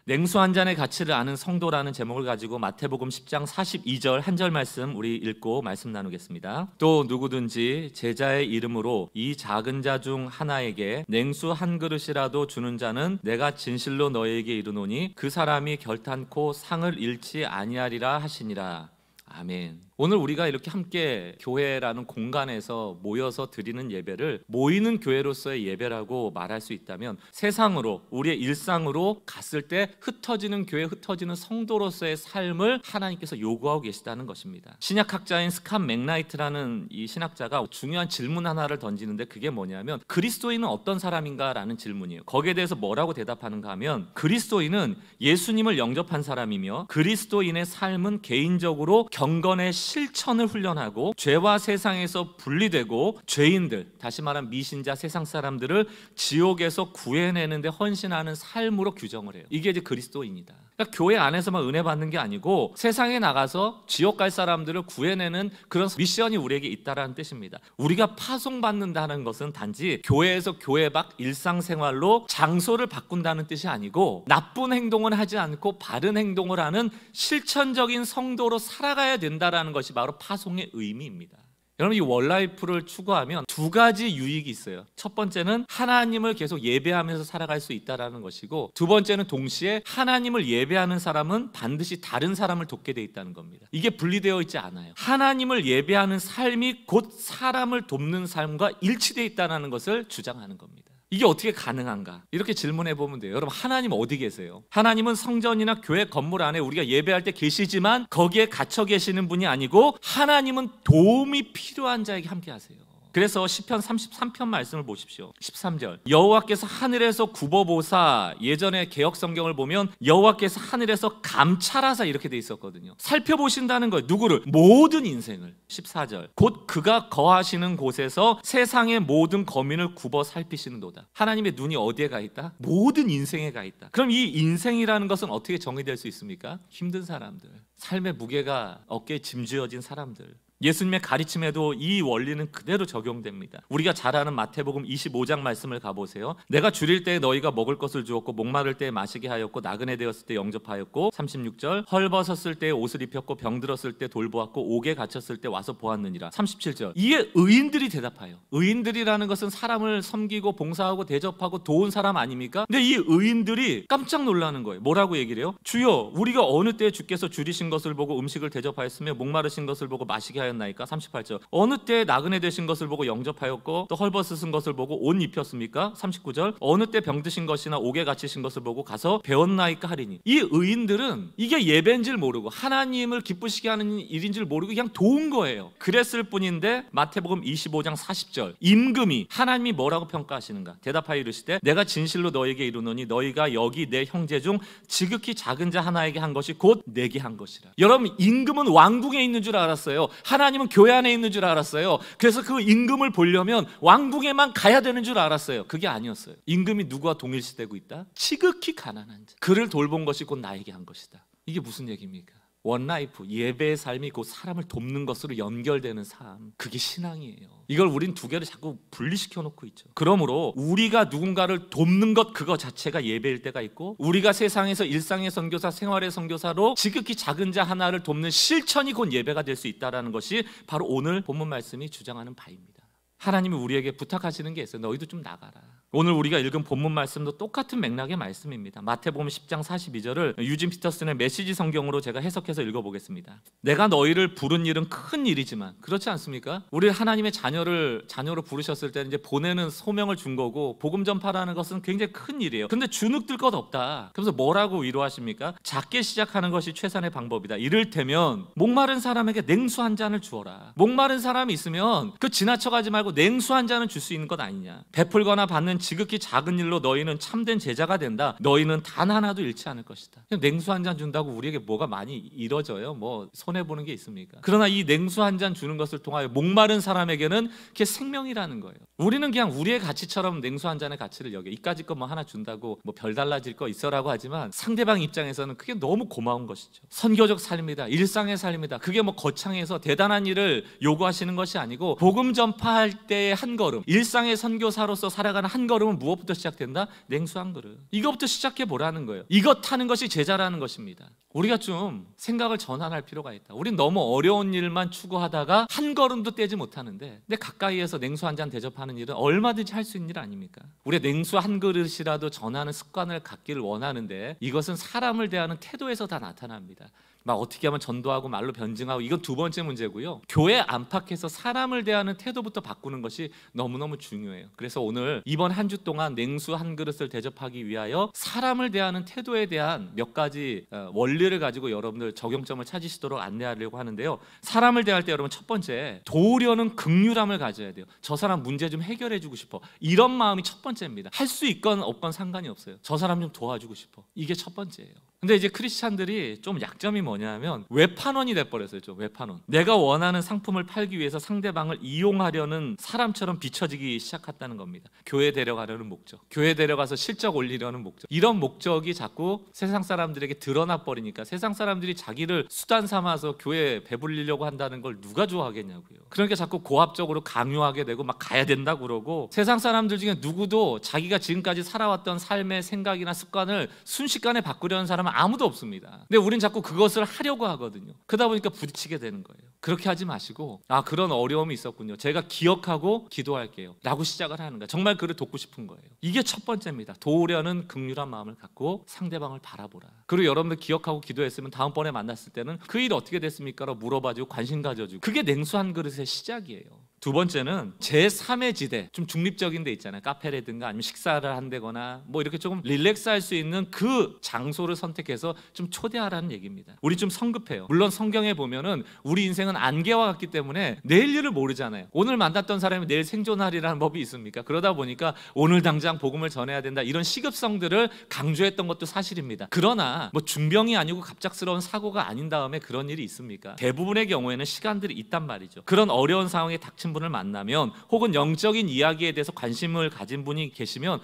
냉수 한 잔의 가치를 아는 성도라는 제목을 가지고 마태복음 10장 42절 한 절 말씀 우리 읽고 말씀 나누겠습니다. 또 누구든지 제자의 이름으로 이 작은 자 중 하나에게 냉수 한 그릇이라도 주는 자는 내가 진실로 너희에게 이르노니 그 사람이 결탄코 상을 잃지 아니하리라 하시니라. 아멘. 오늘 우리가 이렇게 함께 교회라는 공간에서 모여서 드리는 예배를 모이는 교회로서의 예배라고 말할 수 있다면, 세상으로 우리의 일상으로 갔을 때 흩어지는 교회, 흩어지는 성도로서의 삶을 하나님께서 요구하고 계시다는 것입니다. 신약학자인 스캇 맥나이트라는 이 신학자가 중요한 질문 하나를 던지는데, 그게 뭐냐면 그리스도인은 어떤 사람인가 라는 질문이에요. 거기에 대해서 뭐라고 대답하는가 하면, 그리스도인은 예수님을 영접한 사람이며 그리스도인의 삶은 개인적으로 경건의 실천을 훈련하고 죄와 세상에서 분리되고 죄인들, 다시 말하면 미신자 세상 사람들을 지옥에서 구해내는 데 헌신하는 삶으로 규정을 해요. 이게 이제 그리스도인이다. 그러니까 교회 안에서만 은혜 받는 게 아니고 세상에 나가서 지옥 갈 사람들을 구해내는 그런 미션이 우리에게 있다라는 뜻입니다. 우리가 파송받는다는 것은 단지 교회에서 교회 밖 일상생활로 장소를 바꾼다는 뜻이 아니고, 나쁜 행동은 하지 않고 바른 행동을 하는 실천적인 성도로 살아가야 된다라는 것이 바로 파송의 의미입니다. 여러분, 이 월라이프를 추구하면 두 가지 유익이 있어요. 첫 번째는 하나님을 계속 예배하면서 살아갈 수 있다는 것이고, 두 번째는 동시에 하나님을 예배하는 사람은 반드시 다른 사람을 돕게 돼 있다는 겁니다. 이게 분리되어 있지 않아요. 하나님을 예배하는 삶이 곧 사람을 돕는 삶과 일치되어 있다는 것을 주장하는 겁니다. 이게 어떻게 가능한가? 이렇게 질문해 보면 돼요. 여러분, 하나님 어디 계세요? 하나님은 성전이나 교회 건물 안에 우리가 예배할 때 계시지만 거기에 갇혀 계시는 분이 아니고, 하나님은 도움이 필요한 자에게 함께 하세요. 그래서 시편 33편 말씀을 보십시오. 13절, 여호와께서 하늘에서 굽어보사, 예전에 개역 성경을 보면 여호와께서 하늘에서 감찰하사 이렇게 돼 있었거든요. 살펴보신다는 거예요. 누구를? 모든 인생을. 14절, 곧 그가 거하시는 곳에서 세상의 모든 거민을 굽어 살피시는도다. 하나님의 눈이 어디에 가 있다? 모든 인생에 가 있다. 그럼 이 인생이라는 것은 어떻게 정의될 수 있습니까? 힘든 사람들, 삶의 무게가 어깨에 짐지어진 사람들. 예수님의 가르침에도 이 원리는 그대로 적용됩니다. 우리가 잘 아는 마태복음 25장 말씀을 가보세요. 내가 줄일 때에 너희가 먹을 것을 주었고, 목마를 때에 마시게 하였고, 나그네 되었을 때 영접하였고, 36절, 헐벗었을 때에 옷을 입혔고, 병들었을 때 돌보았고, 옥에 갇혔을 때 와서 보았느니라. 37절, 이에 의인들이 대답하여. 의인들이라는 것은 사람을 섬기고 봉사하고 대접하고 도운 사람 아닙니까? 근데 이 의인들이 깜짝 놀라는 거예요. 뭐라고 얘기를 해요? 주여, 우리가 어느 때에 주께서 줄이신 것을 보고 음식을 대접하였으며 목마르신 것을 보고 마시게 하였나이까? 38절, 어느 때에 나그네 되신 것을 보고 영접하였고 또 헐벗으신 것을 보고 옷 입혔습니까? 39절, 어느 때 병드신 것이나 옥에 갇히신 것을 보고 가서 배웠나이까 하리니. 이 의인들은 이게 예배인 줄 모르고 하나님을 기쁘시게 하는 일인 줄 모르고 그냥 도운 거예요. 그랬을 뿐인데 마태복음 25장 40절, 임금이, 하나님이 뭐라고 평가하시는가? 대답하여 이르시되 내가 진실로 너에게 이르노니 너희가 여기 내 형제 중 지극히 작은 자 하나에게 한 것이 곧 내게 한 것이라. 여러분, 임금은 왕궁에 있는 줄 알았어요. 하나님은 교회 안에 있는 줄 알았어요. 그래서 그 임금을 보려면 왕궁에만 가야 되는 줄 알았어요. 그게 아니었어요. 임금이 누구와 동일시되고 있다? 지극히 가난한 자, 그를 돌본 것이 곧 나에게 한 것이다. 이게 무슨 얘기입니까? 원라이프, 예배의 삶이 곧 사람을 돕는 것으로 연결되는 삶, 그게 신앙이에요. 이걸 우린 두 개를 자꾸 분리시켜 놓고 있죠. 그러므로 우리가 누군가를 돕는 것, 그거 자체가 예배일 때가 있고, 우리가 세상에서 일상의 선교사, 생활의 선교사로 지극히 작은 자 하나를 돕는 실천이 곧 예배가 될 수 있다는 것이 바로 오늘 본문 말씀이 주장하는 바입니다. 하나님이 우리에게 부탁하시는 게 있어요. 너희도 좀 나가라. 오늘 우리가 읽은 본문 말씀도 똑같은 맥락의 말씀입니다. 마태복음 10장 42절을 유진 피터슨의 메시지 성경으로 제가 해석해서 읽어보겠습니다. 내가 너희를 부른 일은 큰 일이지만, 그렇지 않습니까? 우리 하나님의 자녀로 부르셨을 때는 이제 보내는 소명을 준 거고, 복음 전파라는 것은 굉장히 큰 일이에요. 근데 주눅들 것 없다. 그래서 뭐라고 위로하십니까? 작게 시작하는 것이 최선의 방법이다. 이를테면 목마른 사람에게 냉수 한 잔을 주어라. 목마른 사람이 있으면 그 지나쳐가지 말고 냉수 한 잔은 줄 수 있는 것 아니냐. 베풀거나 받는 지극히 작은 일로 너희는 참된 제자가 된다. 너희는 단 하나도 잃지 않을 것이다. 냉수 한 잔 준다고 우리에게 뭐가 많이 이뤄져요? 뭐 손해보는 게 있습니까? 그러나 이 냉수 한 잔 주는 것을 통하여 목마른 사람에게는 그게 생명이라는 거예요. 우리는 그냥 우리의 가치처럼 냉수 한 잔의 가치를 여겨. 이까짓 거 뭐 하나 준다고 뭐 별 달라질 거 있어라고 하지만, 상대방 입장에서는 그게 너무 고마운 것이죠. 선교적 삶이다, 일상의 삶이다. 그게 뭐 거창해서 대단한 일을 요구하시는 것이 아니고, 복음 전파할 때의 한 걸음, 일상의 선교사로서 살아가는 한 걸음은 무엇부터 시작된다? 냉수 한 그릇. 이것부터 시작해 보라는 거예요. 이것 하는 것이 제자라는 것입니다. 우리가 좀 생각을 전환할 필요가 있다. 우린 너무 어려운 일만 추구하다가 한 걸음도 떼지 못하는데, 근데 가까이에서 냉수 한 잔 대접하는 일은 얼마든지 할 수 있는 일 아닙니까? 우리가 냉수 한 그릇이라도 전하는 습관을 갖기를 원하는데, 이것은 사람을 대하는 태도에서 다 나타납니다. 막 어떻게 하면 전도하고 말로 변증하고, 이건 두 번째 문제고요. 교회 안팎에서 사람을 대하는 태도부터 바꾸는 것이 너무너무 중요해요. 그래서 오늘 이번 한 주 동안 냉수 한 그릇을 대접하기 위하여 사람을 대하는 태도에 대한 몇 가지 원리를 가지고 여러분들 적용점을 찾으시도록 안내하려고 하는데요. 사람을 대할 때 여러분, 첫 번째, 도우려는 긍휼함을 가져야 돼요. 저 사람 문제 좀 해결해 주고 싶어, 이런 마음이 첫 번째입니다. 할 수 있건 없건 상관이 없어요. 저 사람 좀 도와주고 싶어, 이게 첫 번째예요. 근데 이제 크리스찬들이 좀 약점이 뭐냐면 외판원이 돼버렸어요. 좀 외판원. 내가 원하는 상품을 팔기 위해서 상대방을 이용하려는 사람처럼 비춰지기 시작했다는 겁니다. 교회 데려가려는 목적, 교회 데려가서 실적 올리려는 목적, 이런 목적이 자꾸 세상 사람들에게 드러나 버리니까 세상 사람들이 자기를 수단 삼아서 교회에 배불리려고 한다는 걸 누가 좋아하겠냐고요. 그러니까 자꾸 고압적으로 강요하게 되고 막 가야 된다고 그러고, 세상 사람들 중에 누구도 자기가 지금까지 살아왔던 삶의 생각이나 습관을 순식간에 바꾸려는 사람은 아무도 없습니다. 근데 우린 자꾸 그것을 하려고 하거든요. 그러다 보니까 부딪히게 되는 거예요. 그렇게 하지 마시고, 아, 그런 어려움이 있었군요, 제가 기억하고 기도할게요 라고 시작을 하는 거예요. 정말 그를 돕고 싶은 거예요. 이게 첫 번째입니다. 도우려는 긍휼한 마음을 갖고 상대방을 바라보라. 그리고 여러분들 기억하고 기도했으면 다음번에 만났을 때는 그 일 어떻게 됐습니까? 라고 물어봐주고 관심 가져주고, 그게 냉수 한 그릇의 시작이에요. 두 번째는 제3의 지대, 좀 중립적인 데 있잖아요. 카페라든가 아니면 식사를 한다거나 뭐 이렇게 조금 릴렉스할 수 있는 그 장소를 선택해서 좀 초대하라는 얘기입니다. 우리 좀 성급해요. 물론 성경에 보면은 우리 인생은 안개와 같기 때문에 내일 일을 모르잖아요. 오늘 만났던 사람이 내일 생존하리라는 법이 있습니까? 그러다 보니까 오늘 당장 복음을 전해야 된다, 이런 시급성들을 강조했던 것도 사실입니다. 그러나 뭐 중병이 아니고 갑작스러운 사고가 아닌 다음에 그런 일이 있습니까? 대부분의 경우에는 시간들이 있단 말이죠. 그런 어려운 상황에 닥친 분을 만나면, 혹은 영적인 이야기에 대해서 관심을 가진 분이 계시면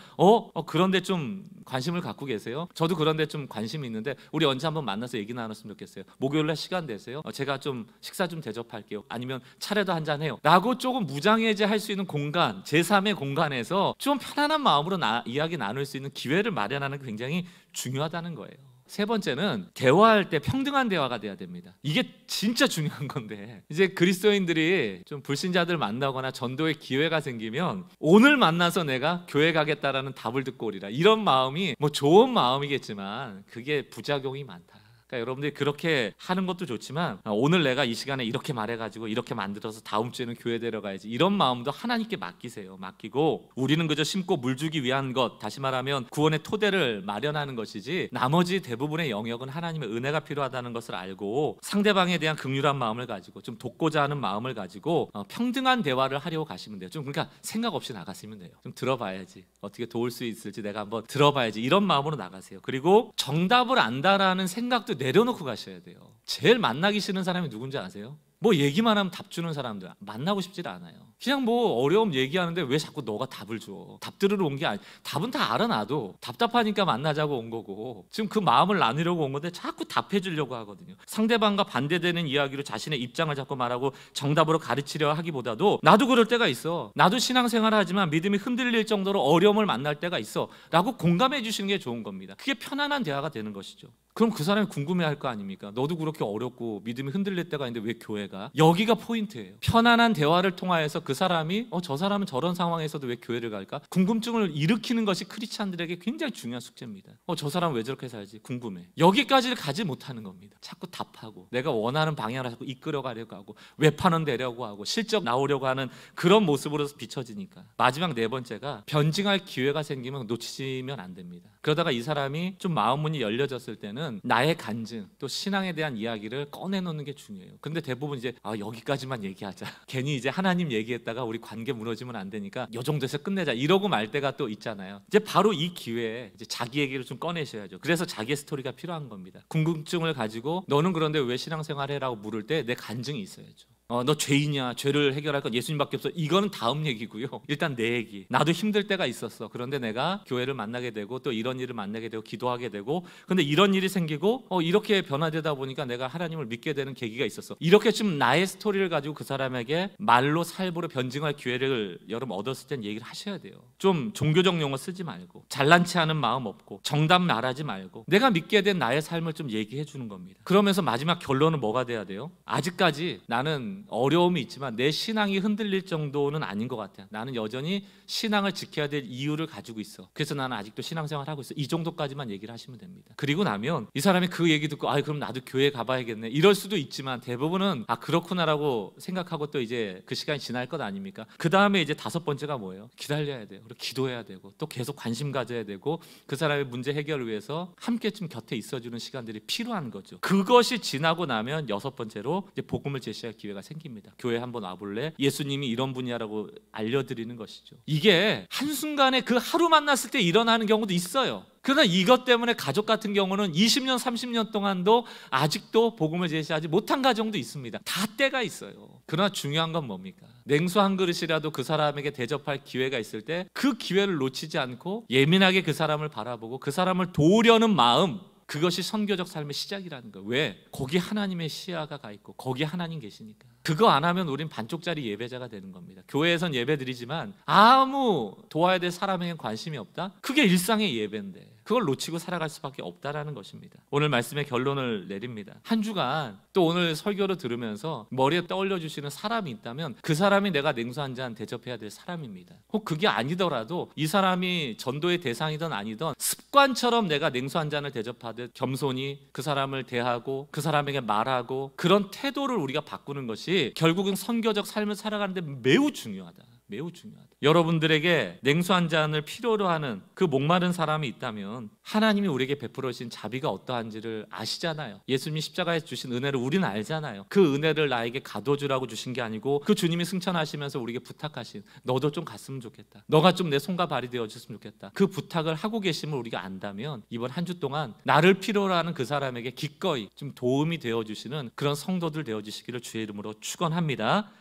그런데 좀 관심을 갖고 계세요? 저도 그런데 좀 관심이 있는데 우리 언제 한번 만나서 얘기 나눴으면 좋겠어요. 목요일날 시간 되세요? 제가 좀 식사 좀 대접할게요. 아니면 차례도 한잔 해요 라고 조금 무장해제할 수 있는 공간, 제3의 공간에서 좀 편안한 마음으로 이야기 나눌 수 있는 기회를 마련하는 게 굉장히 중요하다는 거예요. 세 번째는 대화할 때 평등한 대화가 돼야 됩니다. 이게 진짜 중요한 건데, 이제 그리스도인들이 좀 불신자들 만나거나 전도의 기회가 생기면 오늘 만나서 내가 교회 가겠다라는 답을 듣고 오리라, 이런 마음이 뭐 좋은 마음이겠지만 그게 부작용이 많다. 그러니까 여러분들이 그렇게 하는 것도 좋지만, 오늘 내가 이 시간에 이렇게 말해가지고 이렇게 만들어서 다음 주에는 교회 데려가야지, 이런 마음도 하나님께 맡기세요. 맡기고, 우리는 그저 심고 물 주기 위한 것, 다시 말하면 구원의 토대를 마련하는 것이지 나머지 대부분의 영역은 하나님의 은혜가 필요하다는 것을 알고, 상대방에 대한 긍휼한 마음을 가지고 좀 돕고자 하는 마음을 가지고 평등한 대화를 하려고 가시면 돼요. 좀 그러니까 생각 없이 나가시면 돼요. 좀 들어봐야지, 어떻게 도울 수 있을지 내가 한번 들어봐야지, 이런 마음으로 나가세요. 그리고 정답을 안다라는 생각도 내려놓고 가셔야 돼요. 제일 만나기 싫은 사람이 누군지 아세요? 뭐 얘기만 하면 답 주는 사람들 만나고 싶지 않아요. 그냥 뭐 어려움 얘기하는데 왜 자꾸 너가 답을 줘? 답 들으러 온 게 아니, 답은 다 알아. 나도 답답하니까 만나자고 온 거고, 지금 그 마음을 나누려고 온 건데 자꾸 답해 주려고 하거든요. 상대방과 반대되는 이야기로 자신의 입장을 자꾸 말하고 정답으로 가르치려 하기보다도, 나도 그럴 때가 있어, 나도 신앙생활을 하지만 믿음이 흔들릴 정도로 어려움을 만날 때가 있어 라고 공감해 주시는 게 좋은 겁니다. 그게 편안한 대화가 되는 것이죠. 그럼 그 사람이 궁금해할 거 아닙니까? 너도 그렇게 어렵고 믿음이 흔들릴 때가 있는데 왜 교회가? 여기가 포인트예요. 편안한 대화를 통하여서 그 사람이 저 사람은 저런 상황에서도 왜 교회를 갈까? 궁금증을 일으키는 것이 크리스찬들에게 굉장히 중요한 숙제입니다. 저 사람 왜 저렇게 살지? 궁금해. 여기까지를 가지 못하는 겁니다. 자꾸 답하고 내가 원하는 방향으로 자꾸 이끌어가려고 하고 외판원 되려고 하고 실적 나오려고 하는 그런 모습으로 비춰지니까. 마지막 네 번째가, 변증할 기회가 생기면 놓치시면 안 됩니다. 그러다가 이 사람이 좀 마음 문이 열려졌을 때는 나의 간증, 또 신앙에 대한 이야기를 꺼내놓는 게 중요해요. 근데 대부분 이제 여기까지만 얘기하자, 괜히 이제 하나님 얘기했다가 우리 관계 무너지면 안 되니까 요 정도에서 끝내자, 이러고 말 때가 또 있잖아요. 이제 바로 이 기회에 이제 자기 얘기를 좀 꺼내셔야죠. 그래서 자기의 스토리가 필요한 겁니다. 궁금증을 가지고 너는 그런데 왜 신앙생활 해라고 물을 때 내 간증이 있어야죠. 너 죄인이야, 죄를 해결할 건 예수님밖에 없어, 이거는 다음 얘기고요. 일단 내 얘기. 나도 힘들 때가 있었어. 그런데 내가 교회를 만나게 되고 또 이런 일을 만나게 되고 기도하게 되고, 근데 이런 일이 생기고 이렇게 변화되다 보니까 내가 하나님을 믿게 되는 계기가 있었어. 이렇게 좀 나의 스토리를 가지고 그 사람에게 말로 살보로 변증할 기회를 여러분 얻었을 땐 얘기를 하셔야 돼요. 좀 종교적 용어 쓰지 말고, 잘난 체하는 마음 없고, 정답 말하지 말고, 내가 믿게 된 나의 삶을 좀 얘기해 주는 겁니다. 그러면서 마지막 결론은 뭐가 돼야 돼요? 아직까지 나는 어려움이 있지만 내 신앙이 흔들릴 정도는 아닌 것 같아. 나는 여전히 신앙을 지켜야 될 이유를 가지고 있어. 그래서 나는 아직도 신앙생활 하고 있어. 이 정도까지만 얘기를 하시면 됩니다. 그리고 나면 이 사람이 그 얘기 듣고 그럼 나도 교회 가봐야겠네, 이럴 수도 있지만 대부분은 그렇구나라고 생각하고 또 이제 그 시간이 지날 것 아닙니까? 그 다음에 이제 5번째가 뭐예요? 기다려야 돼요. 그리고 기도해야 되고, 또 계속 관심 가져야 되고, 그 사람의 문제 해결을 위해서 함께 좀 곁에 있어주는 시간들이 필요한 거죠. 그것이 지나고 나면 6번째로 이제 복음을 제시할 기회가 생깁니다. 교회 한번 와볼래? 예수님이 이런 분이야라고 알려드리는 것이죠. 이게 한순간에 그 하루 만났을 때 일어나는 경우도 있어요. 그러나 이것 때문에 가족 같은 경우는 20년 30년 동안도 아직도 복음을 제시하지 못한 가정도 있습니다. 다 때가 있어요. 그러나 중요한 건 뭡니까? 냉수 한 그릇이라도 그 사람에게 대접할 기회가 있을 때 그 기회를 놓치지 않고 예민하게 그 사람을 바라보고 그 사람을 도우려는 마음, 그것이 선교적 삶의 시작이라는 거예요. 왜? 거기 하나님의 시야가 가 있고 거기 하나님 계시니까. 그거 안 하면 우린 반쪽짜리 예배자가 되는 겁니다. 교회에선 예배 드리지만 아무 도와야 될 사람에겐 관심이 없다? 그게 일상의 예배인데 그걸 놓치고 살아갈 수밖에 없다라는 것입니다. 오늘 말씀의 결론을 내립니다. 한 주간 또 오늘 설교를 들으면서 머리에 떠올려 주시는 사람이 있다면 그 사람이 내가 냉수 한 잔 대접해야 될 사람입니다. 혹 그게 아니더라도 이 사람이 전도의 대상이든 아니든 습관처럼 내가 냉수 한 잔을 대접하듯 겸손히 그 사람을 대하고 그 사람에게 말하고, 그런 태도를 우리가 바꾸는 것이 결국은 선교적 삶을 살아가는데 매우 중요하다. 매우 중요하다. 여러분들에게 냉수 한 잔을 필요로 하는 그 목마른 사람이 있다면 하나님이 우리에게 베풀어 주신 자비가 어떠한지를 아시잖아요. 예수님이 십자가에 주신 은혜를 우리는 알잖아요. 그 은혜를 나에게 가둬주라고 주신 게 아니고 그 주님이 승천하시면서 우리에게 부탁하신, 너도 좀 갔으면 좋겠다, 너가 좀 내 손과 발이 되어줬으면 좋겠다, 그 부탁을 하고 계심을 우리가 안다면 이번 한 주 동안 나를 필요로 하는 그 사람에게 기꺼이 좀 도움이 되어주시는 그런 성도들 되어주시기를 주의 이름으로 축원합니다.